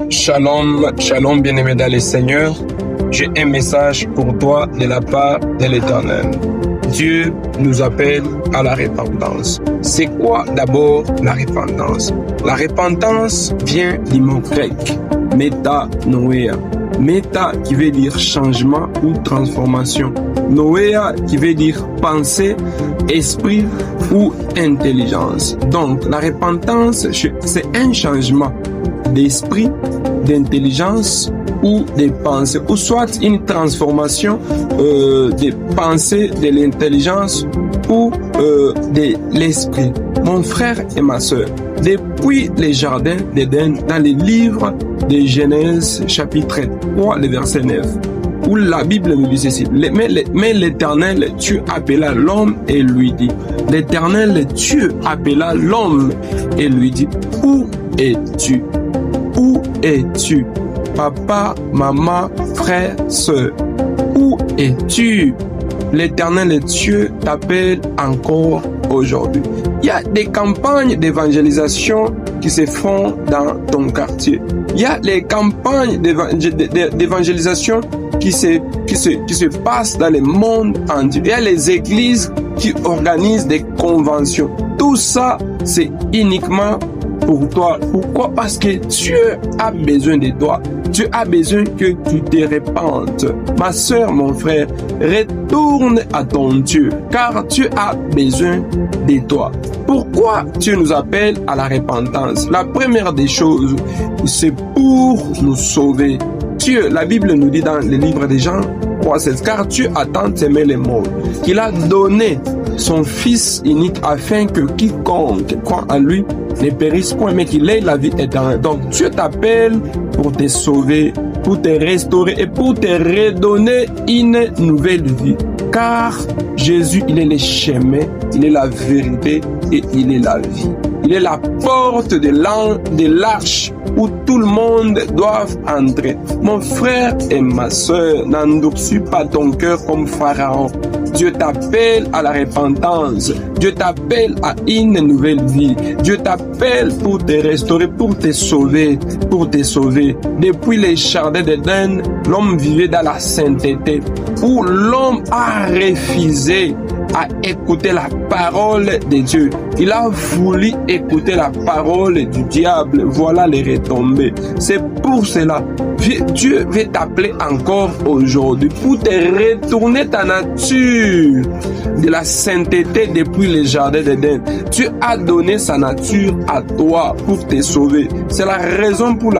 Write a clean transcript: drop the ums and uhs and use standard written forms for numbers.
Shalom, shalom bien-aimé dans le Seigneur. J'ai un message pour toi de la part de l'Éternel. Dieu nous appelle à la repentance. C'est quoi d'abord la repentance? La repentance vient du mot grec métanoïa. Méta qui veut dire changement ou transformation. Noéa qui veut dire pensée, esprit ou intelligence. Donc la repentance, c'est un changement d'esprit, d'intelligence ou de pensée, ou soit une transformation des pensées, de l'intelligence ou de l'esprit. Mon frère et ma soeur, depuis les jardins d'Éden, dans les livres de Genèse chapitre 3, le verset 9, où la Bible nous dit ceci: mais l'Éternel Dieu appela l'homme et lui dit, l'Éternel Dieu appela l'homme et lui dit, où es-tu? Où es-tu? Papa, maman, frère, soeur, où es-tu? L'Éternel Dieu t'appelle encore aujourd'hui. Il y a des campagnes d'évangélisation qui se font dans ton quartier. Il y a les campagnes d'évangélisation qui se passent dans le monde entier. Il y a les églises qui organisent des conventions. Tout ça, c'est uniquement pour toi. Pourquoi? Parce que Dieu a besoin de toi. Dieu a besoin que tu te répandes. Ma soeur, mon frère, retourne à ton Dieu, car Dieu a besoin de toi. Pourquoi Dieu nous appelle à la repentance? La première des choses, c'est pour nous sauver. Dieu, la Bible nous dit dans le livre de Jean 3,16, car Dieu a tant aimé les morts qu'il a donné son Fils unique afin que quiconque croit en lui ne périsse point, mais qu'il ait la vie éternelle. Donc Dieu t'appelle pour te sauver, pour te restaurer et pour te redonner une nouvelle vie. Car Jésus, il est le chemin, il est la vérité et il est la vie. Il est la porte de l'arche où tout le monde doit entrer. Mon frère et ma soeur, n'endurcis pas ton cœur comme Pharaon. Dieu t'appelle à la repentance. Dieu t'appelle à une nouvelle vie. Dieu t'appelle pour te restaurer, pour te sauver, pour te sauver. Depuis les jardins d'Éden, l'homme vivait dans la sainteté, où l'homme a refusé à écouter la parole de Dieu. Il a voulu écouter la parole du diable. Voilà les retombées. C'est pour cela Dieu veut t'appeler encore aujourd'hui pour te retourner ta nature de la sainteté depuis les jardins d'Éden. Dieu a donné sa nature à toi pour te sauver. C'est la raison pour laquelle